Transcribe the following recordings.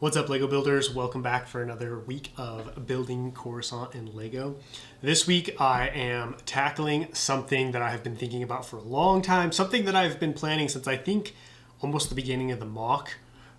What's up, Lego builders? Welcome back for another week of building Coruscant in Lego. This week I am tackling something that I have been thinking about for a long time, something that I've been planning since I think almost the beginning of the mock,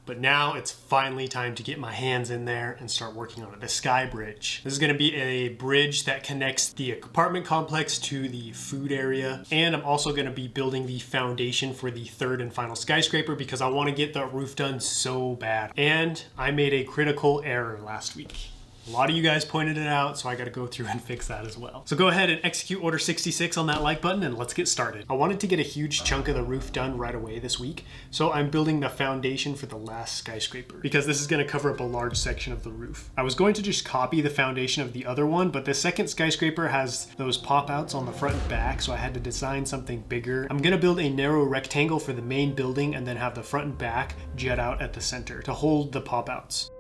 but now it's finally time to get my hands in there and start working on it. The skybridge. This is going to be a bridge that connects the apartment complex to the food area, and I'm also going to be building the foundation for the third and final skyscraper because I want to get the roof done so bad. And I made a critical error last week. A lot of you guys pointed it out, so I got to go through and fix that as well. So go ahead and execute order 66 on that like button and let's get started. I wanted to get a huge chunk of the roof done right away this week, so I'm building the foundation for the last skyscraper because this is going to cover up a large section of the roof. I was going to just copy the foundation of the other one, but the second skyscraper has those pop-outs on the front and back, so I had to design something bigger. I'm going to build a narrow rectangle for the main building and then have the front and back jut out at the center to hold the pop-outs.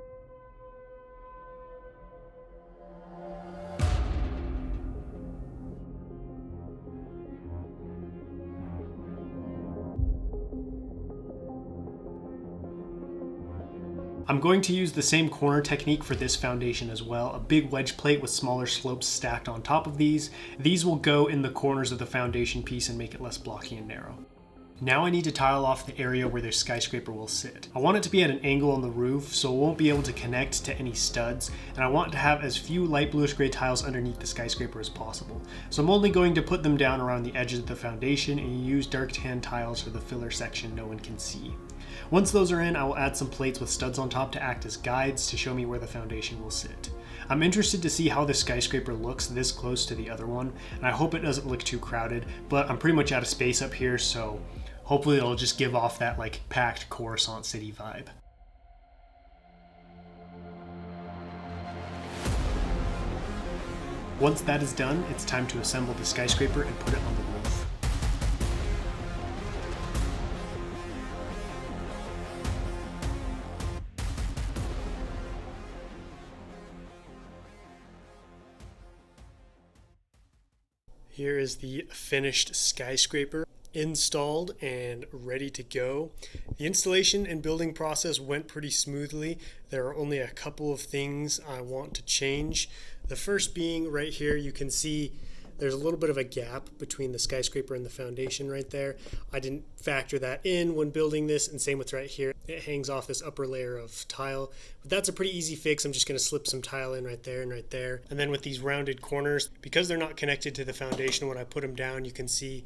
I'm going to use the same corner technique for this foundation as well, a big wedge plate with smaller slopes stacked on top of these. These will go in the corners of the foundation piece and make it less blocky and narrow. Now I need to tile off the area where the skyscraper will sit. I want it to be at an angle on the roof so it won't be able to connect to any studs, and I want to have as few light bluish gray tiles underneath the skyscraper as possible. So I'm only going to put them down around the edges of the foundation and use dark tan tiles for the filler section no one can see. Once those are in, I will add some plates with studs on top to act as guides to show me where the foundation will sit. I'm interested to see how the skyscraper looks this close to the other one, and I hope it doesn't look too crowded, but I'm pretty much out of space up here, so hopefully it'll just give off that like packed Coruscant City vibe. Once that is done, it's time to assemble the skyscraper and put it on the roof. Here is the finished skyscraper, installed and ready to go. The installation and building process went pretty smoothly. There are only a couple of things I want to change. The first being right here, you can see there's a little bit of a gap between the skyscraper and the foundation right there. I didn't factor that in when building this, and same with right here. It hangs off this upper layer of tile, but that's a pretty easy fix. I'm just going to slip some tile in right there and right there. And then with these rounded corners, because they're not connected to the foundation, when I put them down, you can see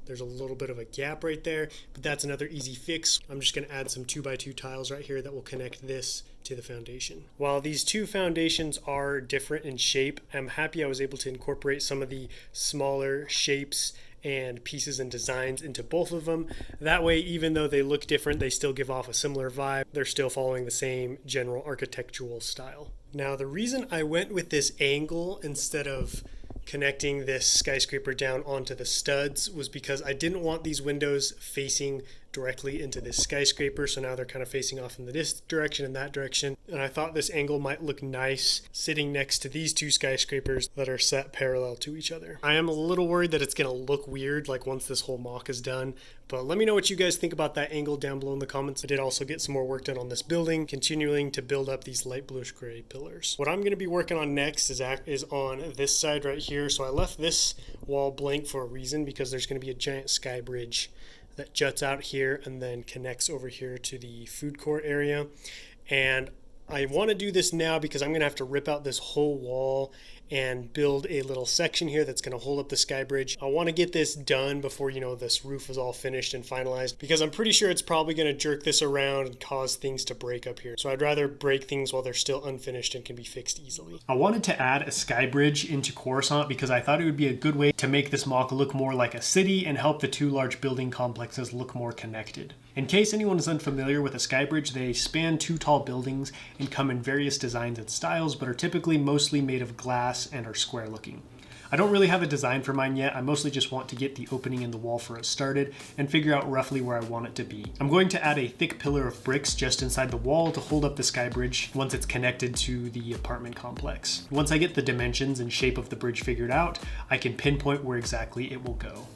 there's a little bit of a gap right there, but that's another easy fix. I'm just going to add some 2x2 tiles right here that will connect this to the foundation. While these two foundations are different in shape, I'm happy I was able to incorporate some of the smaller shapes and pieces and designs into both of them. That way, even though they look different, they still give off a similar vibe. They're still following the same general architectural style. Now, the reason I went with this angle instead of connecting this skyscraper down onto the studs was because I didn't want these windows facing directly into this skyscraper, so now they're kind of facing off in this direction and that direction, and I thought this angle might look nice sitting next to these two skyscrapers that are set parallel to each other. I am a little worried that it's going to look weird like once this whole mock is done, but let me know what you guys think about that angle down below in the comments. I did also get some more work done on this building, continuing to build up these light bluish gray pillars. What I'm going to be working on next is on this side right here. So I left this wall blank for a reason because there's going to be a giant sky bridge that juts out here and then connects over here to the food court area. And I want to do this now because I'm going to have to rip out this whole wall and build a little section here that's going to hold up the sky bridge. I want to get this done before, this roof is all finished and finalized, because I'm pretty sure it's probably going to jerk this around and cause things to break up here. So I'd rather break things while they're still unfinished and can be fixed easily. I wanted to add a sky bridge into Coruscant because I thought it would be a good way to make this mock look more like a city and help the two large building complexes look more connected. In case anyone is unfamiliar with a sky bridge, they span two tall buildings and come in various designs and styles, but are typically mostly made of glass and are square looking. I don't really have a design for mine yet. I mostly just want to get the opening in the wall for it started and figure out roughly where I want it to be. I'm going to add a thick pillar of bricks just inside the wall to hold up the sky bridge once it's connected to the apartment complex. Once I get the dimensions and shape of the bridge figured out, I can pinpoint where exactly it will go.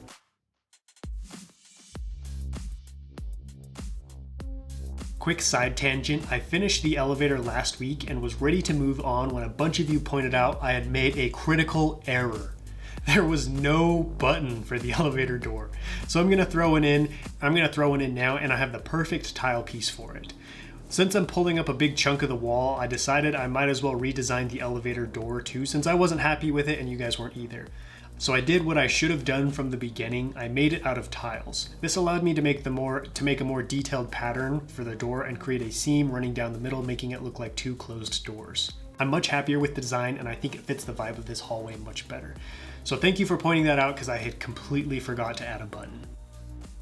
quick side tangent, I finished the elevator last week and was ready to move on when a bunch of you pointed out I had made a critical error. There was no button for the elevator door. So I'm gonna throw one in now, and I have the perfect tile piece for it. Since I'm pulling up a big chunk of the wall, I decided I might as well redesign the elevator door too, since I wasn't happy with it and you guys weren't either. So I did what I should have done from the beginning. I made it out of tiles. This allowed me to make a more detailed pattern for the door and create a seam running down the middle, making it look like two closed doors. I'm much happier with the design, and I think it fits the vibe of this hallway much better. So thank you for pointing that out, because I had completely forgot to add a button.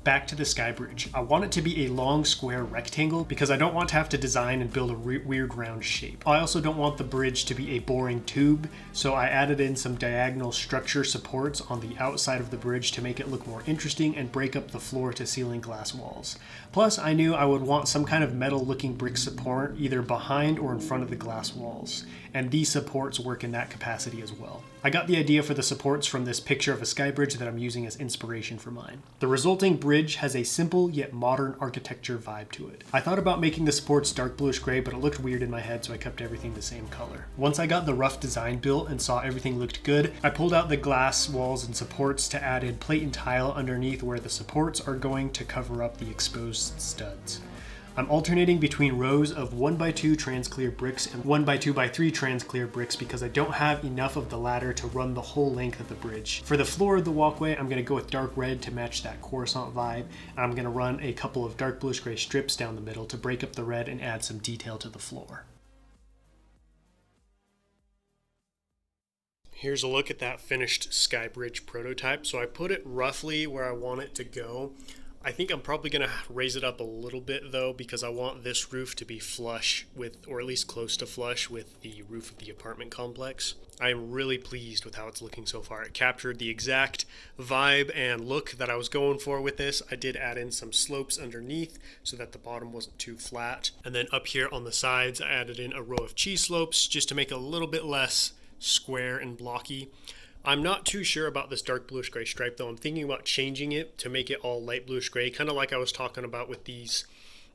Back to the skybridge. I want it to be a long square rectangle because I don't want to have to design and build a weird round shape. I also don't want the bridge to be a boring tube, so I added in some diagonal structure supports on the outside of the bridge to make it look more interesting and break up the floor to ceiling glass walls. Plus, I knew I would want some kind of metal looking brick support either behind or in front of the glass walls, and these supports work in that capacity as well. I got the idea for the supports from this picture of a skybridge that I'm using as inspiration for mine. The resulting bridge has a simple yet modern architecture vibe to it. I thought about making the supports dark bluish gray, but it looked weird in my head, so I kept everything the same color. Once I got the rough design built and saw everything looked good, I pulled out the glass walls and supports to add in plate and tile underneath where the supports are going to cover up the exposed studs. I'm alternating between rows of 1x2 trans-clear bricks and 1x2x3 trans-clear bricks because I don't have enough of the ladder to run the whole length of the bridge. For the floor of the walkway, I'm going to go with dark red to match that Coruscant vibe, and I'm going to run a couple of dark bluish gray strips down the middle to break up the red and add some detail to the floor. Here's a look at that finished skybridge prototype. So I put it roughly where I want it to go. I think I'm probably going to raise it up a little bit though, because I want this roof to be flush with, or at least close to flush with, the roof of the apartment complex. I am really pleased with how it's looking so far. It captured the exact vibe and look that I was going for with this. I did add in some slopes underneath so that the bottom wasn't too flat. And then up here on the sides, I added in a row of cheese slopes just to make it a little bit less square and blocky. I'm not too sure about this dark bluish gray stripe though. I'm thinking about changing it to make it all light bluish gray, kind of like I was talking about with these,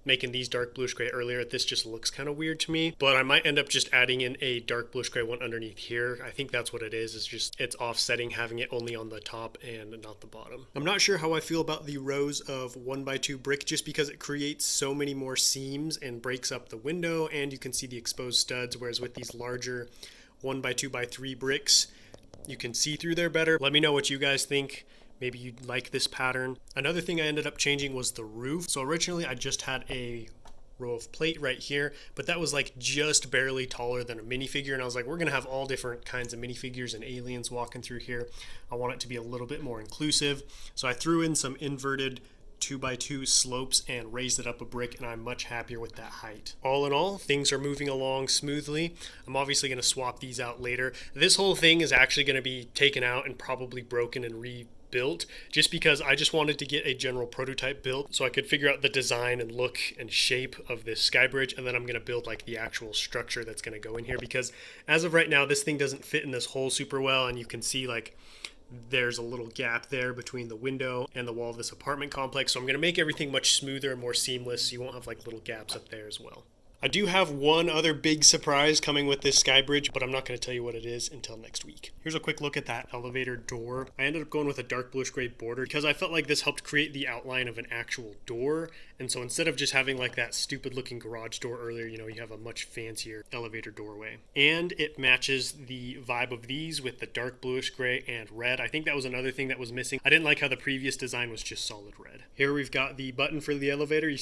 making these dark bluish gray earlier. This just looks kind of weird to me, but I might end up just adding in a dark bluish gray one underneath here. I think that's what it is. It's just, it's offsetting, having it only on the top and not the bottom. I'm not sure how I feel about the rows of 1x2 brick just because it creates so many more seams and breaks up the window, and you can see the exposed studs, whereas with these larger 1x2x3 bricks, you can see through there better. Let me know what you guys think. Maybe you like this pattern. Another thing I ended up changing was the roof. So originally I just had a row of plate right here, but that was like just barely taller than a minifigure, and I was like, we're gonna have all different kinds of minifigures and aliens walking through here. I want it to be a little bit more inclusive, so I threw in some inverted 2x2 slopes and raised it up a brick, and I'm much happier with that height. All in all, things are moving along smoothly. I'm obviously going to swap these out later. This whole thing is actually going to be taken out and probably broken and rebuilt, just because I just wanted to get a general prototype built so I could figure out the design and look and shape of this skybridge, and then I'm going to build like the actual structure that's going to go in here, because as of right now this thing doesn't fit in this hole super well, and you can see like there's a little gap there between the window and the wall of this apartment complex. So I'm going to make everything much smoother and more seamless, so you won't have like little gaps up there as well. I do have one other big surprise coming with this skybridge, but I'm not going to tell you what it is until next week. Here's a quick look at that elevator door. I ended up going with a dark bluish gray border because I felt like this helped create the outline of an actual door. And so instead of just having like that stupid looking garage door earlier, you know, you have a much fancier elevator doorway. And it matches the vibe of these with the dark bluish gray and red. I think that was another thing that was missing. I didn't like how the previous design was just solid red. Here we've got the button for the elevator. You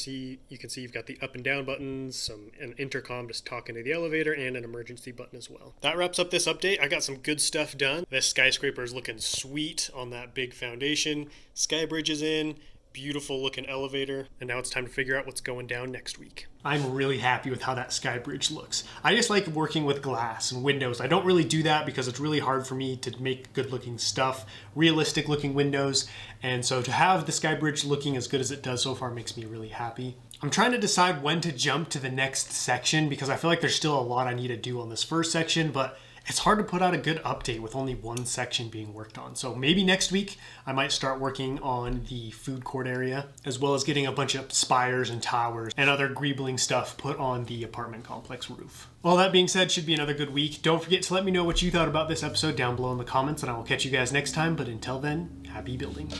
can see you've got the up and down buttons, an intercom just talking to the elevator, and an emergency button as well. That wraps up this update. I got some good stuff done. This skyscraper is looking sweet on that big foundation. Skybridge is in. Beautiful looking elevator, and now it's time to figure out what's going down next week. I'm really happy with how that skybridge looks. I just like working with glass and windows. I don't really do that because it's really hard for me to make good looking stuff, realistic looking windows, and so to have the skybridge looking as good as it does so far makes me really happy. I'm trying to decide when to jump to the next section because I feel like there's still a lot I need to do on this first section, but it's hard to put out a good update with only one section being worked on. So maybe next week I might start working on the food court area, as well as getting a bunch of spires and towers and other greebling stuff put on the apartment complex roof. All that being said, should be another good week. Don't forget to let me know what you thought about this episode down below in the comments, and I will catch you guys next time. But until then, happy building.